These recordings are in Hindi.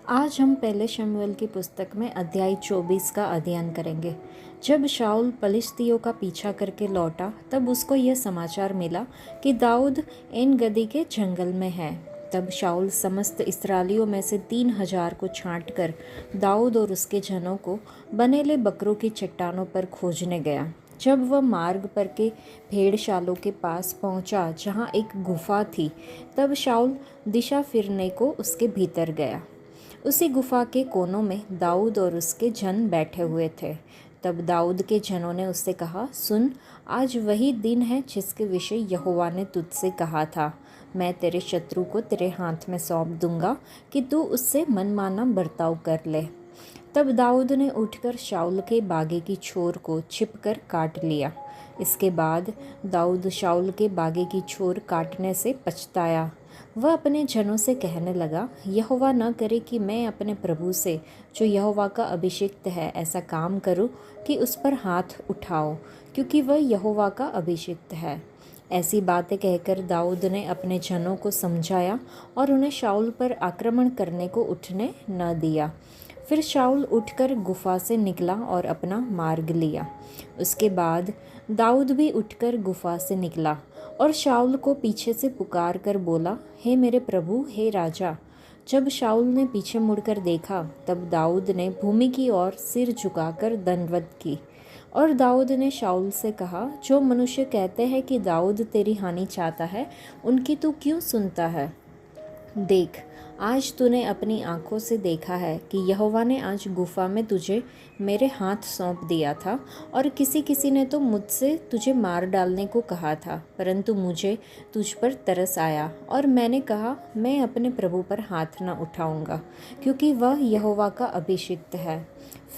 आज हम पहले शमूएल की पुस्तक में अध्याय 24 का अध्ययन करेंगे। जब शाऊल पलिश्तियों का पीछा करके लौटा तब उसको यह समाचार मिला कि दाऊद एन गदी के जंगल में है। तब शाऊल समस्त इस्राएलियों में से 3,000 को छांटकर दाऊद और उसके जनों को बनेले बकरों की चट्टानों पर खोजने गया। जब वह मार्ग पर के भेड़शालों के पास पहुंचा जहां एक गुफा थी, तब शाऊल दिशा फिरने को उसके भीतर गया। उसी गुफा के कोनों में दाऊद और उसके जन बैठे हुए थे। तब दाऊद के जनों ने उससे कहा, सुन, आज वही दिन है जिसके विषय यहोवा ने तुझसे कहा था, मैं तेरे शत्रु को तेरे हाथ में सौंप दूंगा कि तू उससे मनमाना बर्ताव कर ले। तब दाऊद ने उठकर शाऊल के बागे की छोर को छिपकर काट लिया। इसके बाद दाऊद शाऊल के बागे की छोर काटने से पछताया। वह अपने जनों से कहने लगा, यहोवा न करे कि मैं अपने प्रभु से, जो यहोवा का अभिषिक्त है, ऐसा काम करूं कि उस पर हाथ उठाओ, क्योंकि वह यहोवा का अभिषिक्त है। ऐसी बातें कहकर दाऊद ने अपने जनों को समझाया और उन्हें शाऊल पर आक्रमण करने को उठने न दिया। फिर शाऊल उठकर गुफा से निकला और अपना मार्ग लिया। उसके बाद दाऊद भी उठकर गुफा से निकला और शाऊल को पीछे से पुकार कर बोला, हे मेरे प्रभु, हे राजा। जब शाऊल ने पीछे मुड़कर देखा, तब दाऊद ने भूमि की ओर सिर झुकाकर दंडवत की। और दाऊद ने शाऊल से कहा, जो मनुष्य कहते हैं कि दाऊद तेरी हानि चाहता है, उनकी तू क्यों सुनता है? देख, आज तूने अपनी आँखों से देखा है कि यहोवा ने आज गुफा में तुझे मेरे हाथ सौंप दिया था, और किसी किसी ने तो मुझसे तुझे मार डालने को कहा था, परंतु मुझे तुझ पर तरस आया और मैंने कहा, मैं अपने प्रभु पर हाथ न उठाऊंगा, क्योंकि वह यहोवा का अभिषिक्त है।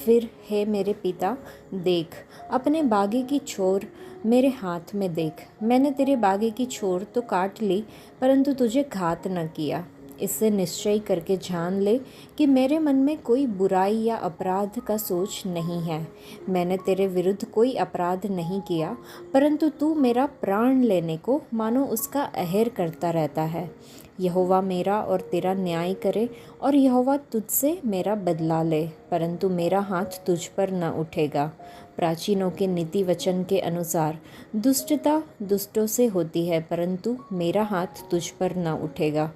फिर हे मेरे पिता, देख, अपने बागे की छोर मेरे हाथ में देख। मैंने तेरे बागे की छोर तो काट ली, परंतु तुझे घात न किया। इससे निश्चय करके जान ले कि मेरे मन में कोई बुराई या अपराध का सोच नहीं है। मैंने तेरे विरुद्ध कोई अपराध नहीं किया, परंतु तू मेरा प्राण लेने को मानो उसका अहेर करता रहता है। यहोवा मेरा और तेरा न्याय करे, और यहोवा तुझसे मेरा बदला ले, परंतु मेरा हाथ तुझ पर न उठेगा। प्राचीनों के नीति वचन के अनुसार दुष्टता दुष्टों से होती है, परंतु मेरा हाथ तुझ पर न उठेगा।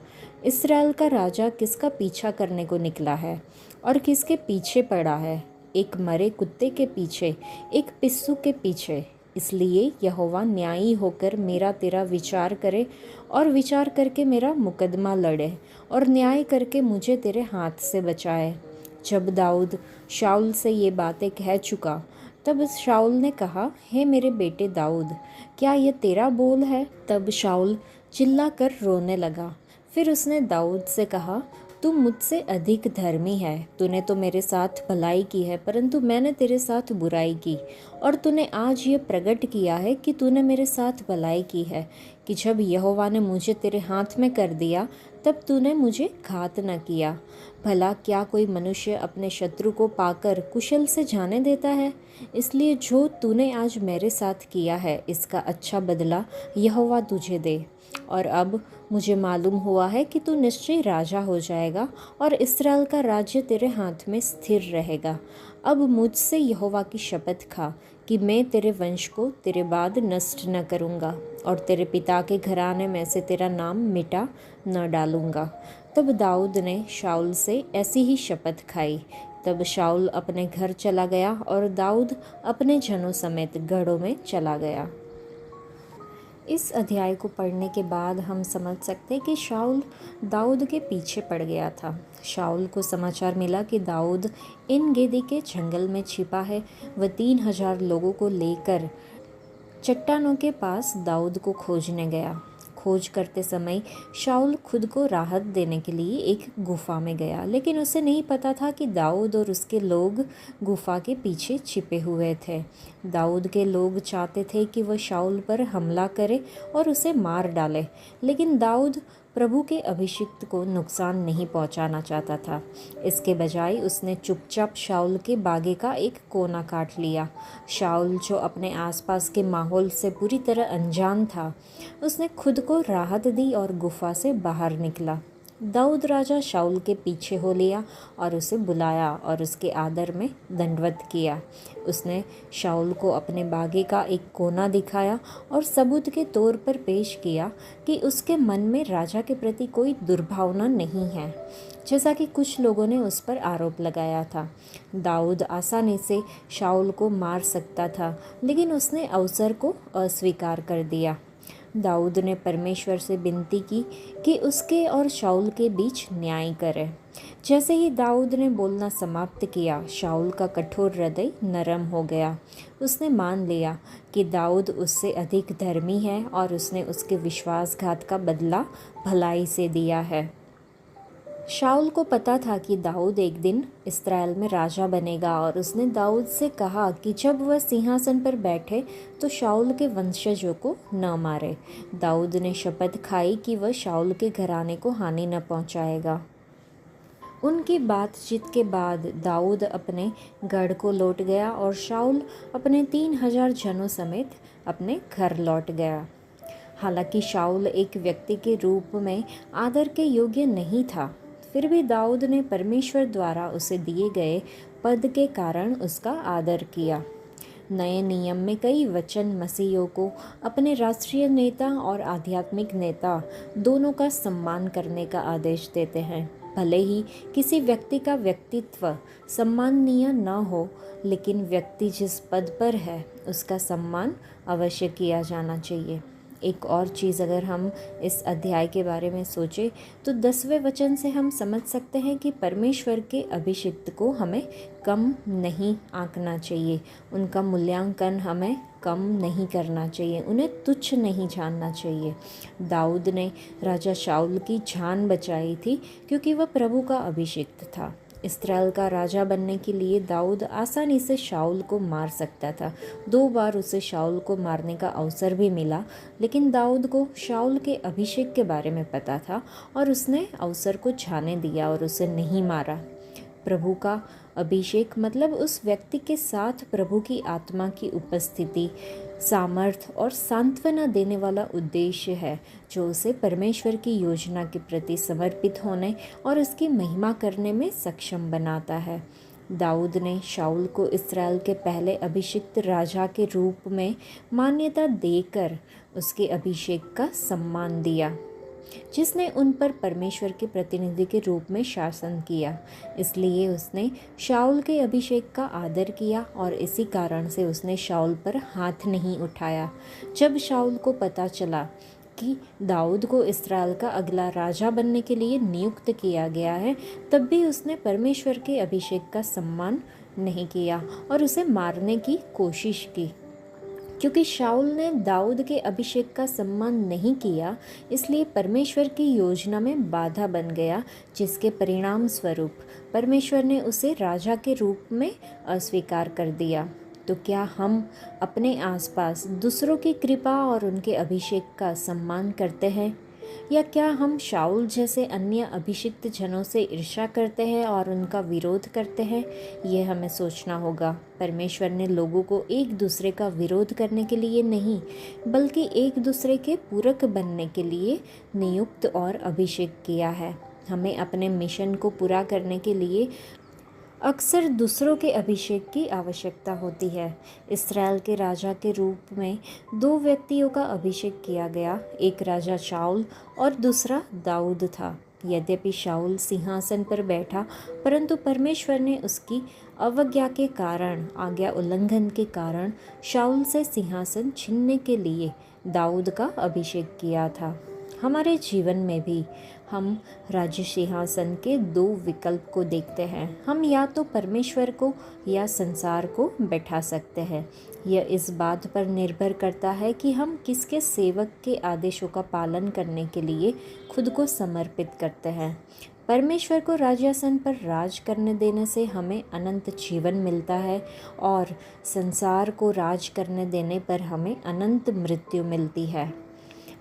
इस्राएल का राजा किसका पीछा करने को निकला है और किसके पीछे पड़ा है? एक मरे कुत्ते के पीछे, एक पिस्सू के पीछे। इसलिए यहोवा न्यायी होकर मेरा तेरा विचार करे और विचार करके मेरा मुकदमा लड़े और न्याय करके मुझे तेरे हाथ से बचाए। जब दाऊद शाऊल से ये बातें कह चुका, तब शाऊल ने कहा, हे मेरे बेटे दाऊद, क्या यह तेरा बोल है? तब शाऊल चिल्ला कर रोने लगा। फिर उसने दाऊद से कहा, तू मुझसे अधिक धर्मी है। तूने तो मेरे साथ भलाई की है, परंतु मैंने तेरे साथ बुराई की। और तूने आज ये प्रकट किया है कि तूने मेरे साथ भलाई की है, कि जब यहोवा ने मुझे तेरे हाथ में कर दिया, तब तूने मुझे घात न किया। भला क्या कोई मनुष्य अपने शत्रु को पाकर कुशल से जाने देता है? इसलिए जो तूने आज मेरे साथ किया है, इसका अच्छा बदला यहोवा तुझे दे। और अब मुझे मालूम हुआ है कि तू निश्चय राजा हो जाएगा और इस्राएल का राज्य तेरे हाथ में स्थिर रहेगा। अब मुझसे यहोवा की शपथ खा कि मैं तेरे वंश को तेरे बाद नष्ट न करूँगा और तेरे पिता के घराने में से तेरा नाम मिटा न डालूँगा। तब दाऊद ने शाऊल से ऐसी ही शपथ खाई। तब शाऊल अपने घर चला गया और दाऊद अपने जनों समेत गढ़ों में चला गया। इस अध्याय को पढ़ने के बाद हम समझ सकते हैं कि शाऊल दाऊद के पीछे पड़ गया था। शाऊल को समाचार मिला कि दाऊद इन गेदी के जंगल में छिपा है। वह 3,000 लोगों को लेकर चट्टानों के पास दाऊद को खोजने गया। खोज करते समय शाऊल खुद को राहत देने के लिए एक गुफा में गया, लेकिन उसे नहीं पता था कि दाऊद और उसके लोग गुफा के पीछे छिपे हुए थे। दाऊद के लोग चाहते थे कि वह शाऊल पर हमला करे और उसे मार डाले, लेकिन दाऊद प्रभु के अभिषिक्त को नुकसान नहीं पहुंचाना चाहता था। इसके बजाय उसने चुपचाप शाऊल के बागे का एक कोना काट लिया। शाऊल, जो अपने आसपास के माहौल से पूरी तरह अनजान था, उसने खुद को राहत दी और गुफा से बाहर निकला। दाऊद राजा शाऊल के पीछे हो लिया और उसे बुलाया और उसके आदर में दंडवत किया। उसने शाऊल को अपने बागे का एक कोना दिखाया और सबूत के तौर पर पेश किया कि उसके मन में राजा के प्रति कोई दुर्भावना नहीं है, जैसा कि कुछ लोगों ने उस पर आरोप लगाया था। दाऊद आसानी से शाऊल को मार सकता था, लेकिन उसने अवसर को अस्वीकार कर दिया। दाऊद ने परमेश्वर से विनती की कि उसके और शाऊल के बीच न्याय करे। जैसे ही दाऊद ने बोलना समाप्त किया, शाऊल का कठोर हृदय नरम हो गया। उसने मान लिया कि दाऊद उससे अधिक धर्मी है और उसने उसके विश्वासघात का बदला भलाई से दिया है। शाऊल को पता था कि दाऊद एक दिन इस्राएल में राजा बनेगा और उसने दाऊद से कहा कि जब वह सिंहासन पर बैठे तो शाऊल के वंशजों को न मारे। दाऊद ने शपथ खाई कि वह शाऊल के घराने को हानि न पहुंचाएगा। उनकी बातचीत के बाद दाऊद अपने गढ़ को लौट गया और शाऊल अपने 3,000 जनों समेत अपने घर लौट गया। हालांकि शाऊल एक व्यक्ति के रूप में आदर के योग्य नहीं था, फिर भी दाऊद ने परमेश्वर द्वारा उसे दिए गए पद के कारण उसका आदर किया। नए नियम में कई वचन मसीहियों को अपने राष्ट्रीय नेता और आध्यात्मिक नेता दोनों का सम्मान करने का आदेश देते हैं। भले ही किसी व्यक्ति का व्यक्तित्व सम्माननीय न हो, लेकिन व्यक्ति जिस पद पर है उसका सम्मान अवश्य किया जाना चाहिए। एक और चीज़, अगर हम इस अध्याय के बारे में सोचें तो 10वें वचन से हम समझ सकते हैं कि परमेश्वर के अभिषिक्त को हमें कम नहीं आंकना चाहिए, उनका मूल्यांकन हमें कम नहीं करना चाहिए, उन्हें तुच्छ नहीं जानना चाहिए। दाऊद ने राजा शाऊल की जान बचाई थी क्योंकि वह प्रभु का अभिषिक्त था। इस्राएल का राजा बनने के लिए दाऊद आसानी से शाऊल को मार सकता था। 2 बार उसे शाऊल को मारने का अवसर भी मिला, लेकिन दाऊद को शाऊल के अभिषेक के बारे में पता था और उसने अवसर को जाने दिया और उसे नहीं मारा। प्रभु का अभिषेक मतलब उस व्यक्ति के साथ प्रभु की आत्मा की उपस्थिति, सामर्थ और सांत्वना देने वाला उद्देश्य है, जो उसे परमेश्वर की योजना के प्रति समर्पित होने और उसकी महिमा करने में सक्षम बनाता है। दाऊद ने शाऊल को इस्राएल के पहले अभिषिक्त राजा के रूप में मान्यता देकर उसके अभिषेक का सम्मान दिया, जिसने उन पर परमेश्वर के प्रतिनिधि के रूप में शासन किया। इसलिए उसने शाऊल के अभिषेक का आदर किया और इसी कारण से उसने शाऊल पर हाथ नहीं उठाया। जब शाऊल को पता चला कि दाऊद को इस्राएल का अगला राजा बनने के लिए नियुक्त किया गया है, तब भी उसने परमेश्वर के अभिषेक का सम्मान नहीं किया और उसे मारने की कोशिश की। क्योंकि शाऊल ने दाऊद के अभिषेक का सम्मान नहीं किया, इसलिए परमेश्वर की योजना में बाधा बन गया, जिसके परिणाम स्वरूप परमेश्वर ने उसे राजा के रूप में अस्वीकार कर दिया। तो क्या हम अपने आसपास दूसरों की कृपा और उनके अभिषेक का सम्मान करते हैं, या क्या हम शाऊल जैसे अन्य अभिषिक्त जनों से ईर्ष्या करते हैं और उनका विरोध करते हैं? यह हमें सोचना होगा। परमेश्वर ने लोगों को एक दूसरे का विरोध करने के लिए नहीं, बल्कि एक दूसरे के पूरक बनने के लिए नियुक्त और अभिषेक किया है। हमें अपने मिशन को पूरा करने के लिए अक्सर दूसरों के अभिषेक की आवश्यकता होती है। इस्राएल के राजा के रूप में 2 व्यक्तियों का अभिषेक किया गया, एक राजा शाऊल और दूसरा दाऊद था। यद्यपि शाऊल सिंहासन पर बैठा, परंतु परमेश्वर ने उसकी अवज्ञा के कारण, आज्ञा उल्लंघन के कारण शाऊल से सिंहासन छीनने के लिए दाऊद का अभिषेक किया था। हमारे जीवन में भी हम राज्य सिंहासन के 2 विकल्प को देखते हैं। हम या तो परमेश्वर को या संसार को बैठा सकते हैं। यह इस बात पर निर्भर करता है कि हम किसके सेवक के आदेशों का पालन करने के लिए खुद को समर्पित करते हैं। परमेश्वर को राजासन पर राज करने देने से हमें अनंत जीवन मिलता है और संसार को राज करने देने पर हमें अनंत मृत्यु मिलती है।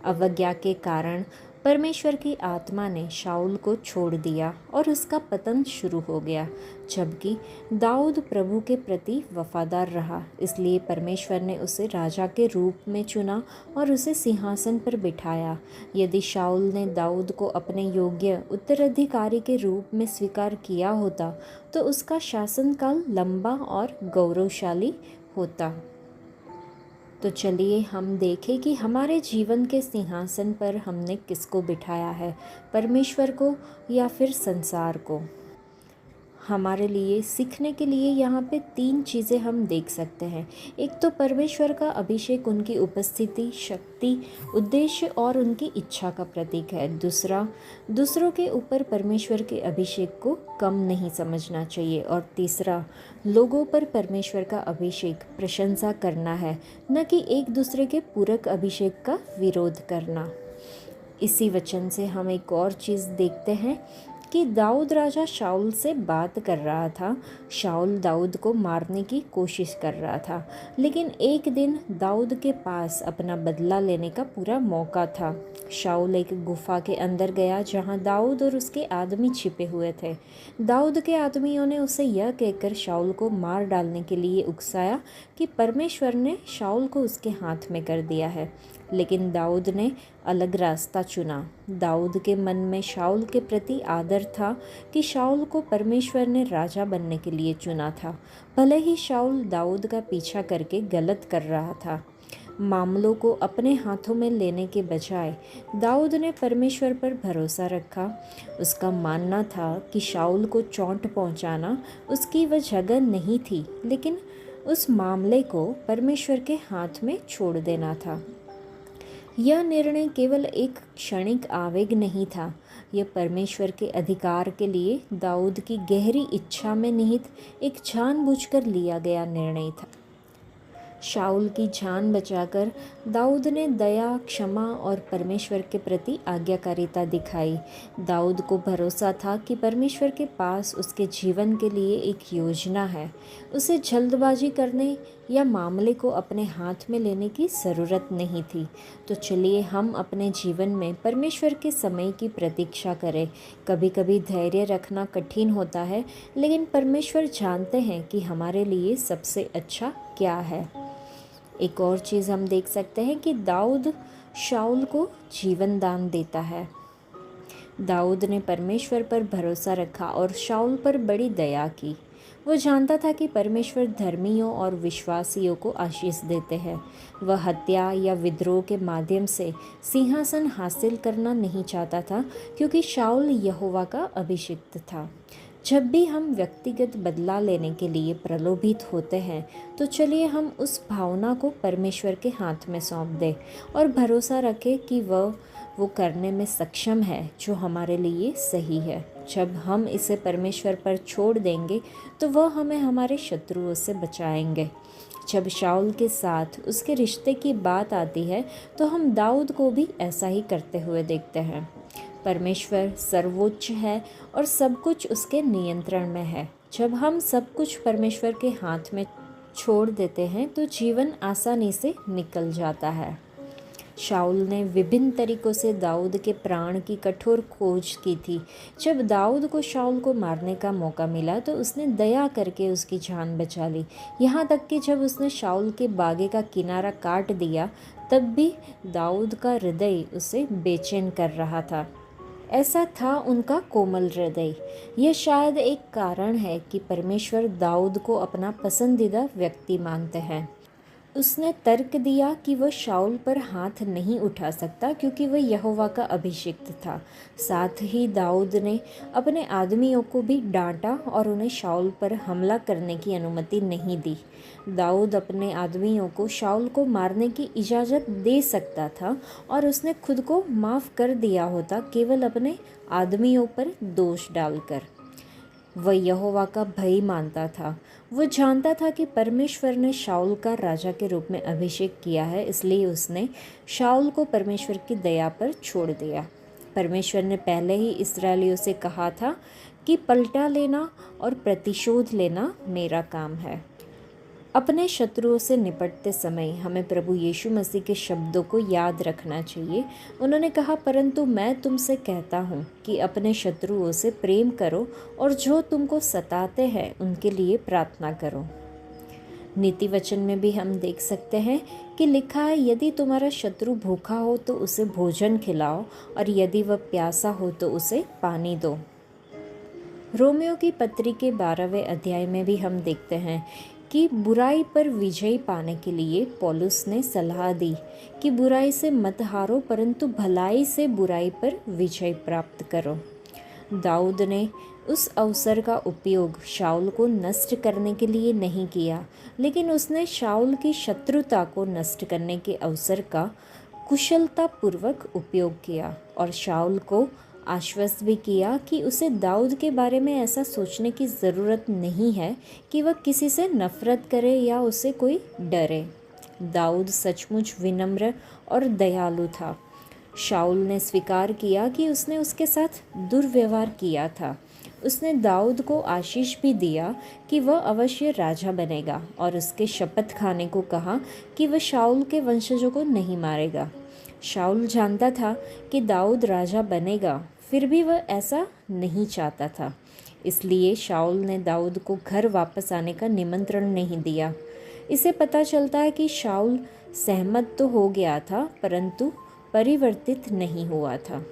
अवज्ञा के कारण परमेश्वर की आत्मा ने शाऊल को छोड़ दिया और उसका पतन शुरू हो गया, जबकि दाऊद प्रभु के प्रति वफादार रहा। इसलिए परमेश्वर ने उसे राजा के रूप में चुना और उसे सिंहासन पर बिठाया। यदि शाऊल ने दाऊद को अपने योग्य उत्तराधिकारी के रूप में स्वीकार किया होता तो उसका शासनकाल लंबा और गौरवशाली होता। तो चलिए हम देखें कि हमारे जीवन के सिंहासन पर हमने किसको बिठाया है, परमेश्वर को या फिर संसार को। हमारे लिए सीखने के लिए यहाँ पे 3 चीज़ें हम देख सकते हैं। एक तो परमेश्वर का अभिषेक उनकी उपस्थिति, शक्ति, उद्देश्य और उनकी इच्छा का प्रतीक है। दूसरा, दूसरों के ऊपर परमेश्वर के अभिषेक को कम नहीं समझना चाहिए। और तीसरा, लोगों पर परमेश्वर का अभिषेक प्रशंसा करना है, न कि एक दूसरे के पूरक अभिषेक का विरोध करना। इसी वचन से हम एक और चीज़ देखते हैं कि दाऊद राजा शाऊल से बात कर रहा था। शाऊल दाऊद को मारने की कोशिश कर रहा था, लेकिन एक दिन दाऊद के पास अपना बदला लेने का पूरा मौका था। शाऊल एक गुफा के अंदर गया जहां दाऊद और उसके आदमी छिपे हुए थे। दाऊद के आदमियों ने उसे यह कहकर शाऊल को मार डालने के लिए उकसाया कि परमेश्वर ने शाऊल को उसके हाथ में कर दिया है, लेकिन दाऊद ने अलग रास्ता चुना। दाऊद के मन में शाऊल के प्रति आदर था कि शाऊल को परमेश्वर ने राजा बनने के लिए चुना था, भले ही शाऊल दाऊद का पीछा करके गलत कर रहा था। मामलों को अपने हाथों में लेने के बजाय दाऊद ने परमेश्वर पर भरोसा रखा। उसका मानना था कि शाऊल को चोट पहुंचाना उसकी वह जगह नहीं थी, लेकिन उस मामले को परमेश्वर के हाथ में छोड़ देना था। यह निर्णय केवल एक क्षणिक आवेग नहीं था, यह परमेश्वर के अधिकार के लिए दाऊद की गहरी इच्छा में निहित एक जानबूझकर लिया गया निर्णय था। शाऊल की जान बचाकर दाऊद ने दया, क्षमा और परमेश्वर के प्रति आज्ञाकारिता दिखाई। दाऊद को भरोसा था कि परमेश्वर के पास उसके जीवन के लिए एक योजना है। उसे जल्दबाजी करने या मामले को अपने हाथ में लेने की ज़रूरत नहीं थी। तो चलिए हम अपने जीवन में परमेश्वर के समय की प्रतीक्षा करें। कभी कभी धैर्य रखना कठिन होता है, लेकिन परमेश्वर जानते हैं कि हमारे लिए सबसे अच्छा क्या है। एक और चीज़ हम देख सकते हैं कि दाऊद शाऊल को जीवन दान देता है। दाऊद ने परमेश्वर पर भरोसा रखा और शाऊल पर बड़ी दया की। वो जानता था कि परमेश्वर धर्मियों और विश्वासियों को आशीष देते हैं। वह हत्या या विद्रोह के माध्यम से सिंहासन हासिल करना नहीं चाहता था, क्योंकि शाऊल यहोवा का अभिषिक्त था। जब भी हम व्यक्तिगत बदला लेने के लिए प्रलोभित होते हैं, तो चलिए हम उस भावना को परमेश्वर के हाथ में सौंप दें और भरोसा रखें कि वो करने में सक्षम है जो हमारे लिए सही है। जब हम इसे परमेश्वर पर छोड़ देंगे तो वह हमें हमारे शत्रुओं से बचाएंगे। जब शाऊल के साथ उसके रिश्ते की बात आती है तो हम दाऊद को भी ऐसा ही करते हुए देखते हैं। परमेश्वर सर्वोच्च है और सब कुछ उसके नियंत्रण में है। जब हम सब कुछ परमेश्वर के हाथ में छोड़ देते हैं तो जीवन आसानी से निकल जाता है। शाऊल ने विभिन्न तरीकों से दाऊद के प्राण की कठोर खोज की थी। जब दाऊद को शाऊल को मारने का मौका मिला तो उसने दया करके उसकी जान बचा ली। यहाँ तक कि जब उसने शाऊल के बागे का किनारा काट दिया, तब भी दाऊद का हृदय उसे बेचैन कर रहा था। ऐसा था उनका कोमल हृदय। यह शायद एक कारण है कि परमेश्वर दाऊद को अपना पसंदीदा व्यक्ति मानते हैं। उसने तर्क दिया कि वह शाऊल पर हाथ नहीं उठा सकता क्योंकि वह यहोवा का अभिषिक्त था। साथ ही दाऊद ने अपने आदमियों को भी डांटा और उन्हें शाऊल पर हमला करने की अनुमति नहीं दी। दाऊद अपने आदमियों को शाऊल को मारने की इजाज़त दे सकता था और उसने खुद को माफ़ कर दिया होता, केवल अपने आदमियों पर दोष डालकर। वह यहोवा का भय मानता था। वो जानता था कि परमेश्वर ने शाऊल का राजा के रूप में अभिषेक किया है, इसलिए उसने शाऊल को परमेश्वर की दया पर छोड़ दिया। परमेश्वर ने पहले ही इस्राएलियों से कहा था कि पलटा लेना और प्रतिशोध लेना मेरा काम है। अपने शत्रुओं से निपटते समय हमें प्रभु यीशु मसीह के शब्दों को याद रखना चाहिए। उन्होंने कहा, परंतु मैं तुमसे कहता हूँ कि अपने शत्रुओं से प्रेम करो और जो तुमको सताते हैं उनके लिए प्रार्थना करो। नीति वचन में भी हम देख सकते हैं कि लिखा है, यदि तुम्हारा शत्रु भूखा हो तो उसे भोजन खिलाओ और यदि वह प्यासा हो तो उसे पानी दो। रोमियो की पत्री के 12वें अध्याय में भी हम देखते हैं कि बुराई पर विजय पाने के लिए पौलुस ने सलाह दी कि बुराई से मत हारो परंतु भलाई से बुराई पर विजय प्राप्त करो। दाऊद ने उस अवसर का उपयोग शाऊल को नष्ट करने के लिए नहीं किया, लेकिन उसने शाऊल की शत्रुता को नष्ट करने के अवसर का कुशलतापूर्वक उपयोग किया और शाऊल को आश्वस्त भी किया कि उसे दाऊद के बारे में ऐसा सोचने की ज़रूरत नहीं है कि वह किसी से नफरत करे या उसे कोई डरे। दाऊद सचमुच विनम्र और दयालु था। शाऊल ने स्वीकार किया कि उसने उसके साथ दुर्व्यवहार किया था। उसने दाऊद को आशीष भी दिया कि वह अवश्य राजा बनेगा और उसके शपथ खाने को कहा कि वह शाऊल के वंशजों को नहीं मारेगा। शाऊल जानता था कि दाऊद राजा बनेगा, फिर भी वह ऐसा नहीं चाहता था। इसलिए शाऊल ने दाऊद को घर वापस आने का निमंत्रण नहीं दिया। इसे पता चलता है कि शाऊल सहमत तो हो गया था परंतु परिवर्तित नहीं हुआ था।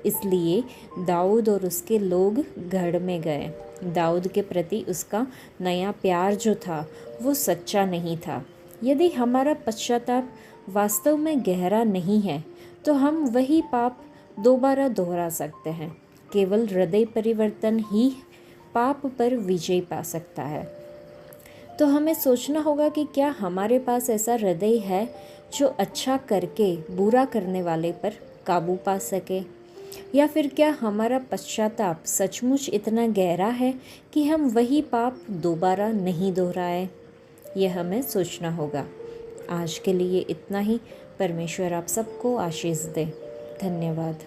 इसलिए दाऊद और उसके लोग गढ़ में गए। दाऊद के प्रति उसका नया प्यार जो था वो सच्चा नहीं था। यदि हमारा पश्चाताप वास्तव में गहरा नहीं है तो हम वही पाप दोबारा दोहरा सकते हैं। केवल हृदय परिवर्तन ही पाप पर विजय पा सकता है। तो हमें सोचना होगा कि क्या हमारे पास ऐसा हृदय है जो अच्छा करके बुरा करने वाले पर काबू पा सके, या फिर क्या हमारा पश्चाताप सचमुच इतना गहरा है कि हम वही पाप दोबारा नहीं दोहराए। यह हमें सोचना होगा। आज के लिए इतना ही। परमेश्वर आप सबको आशीष दे। धन्यवाद।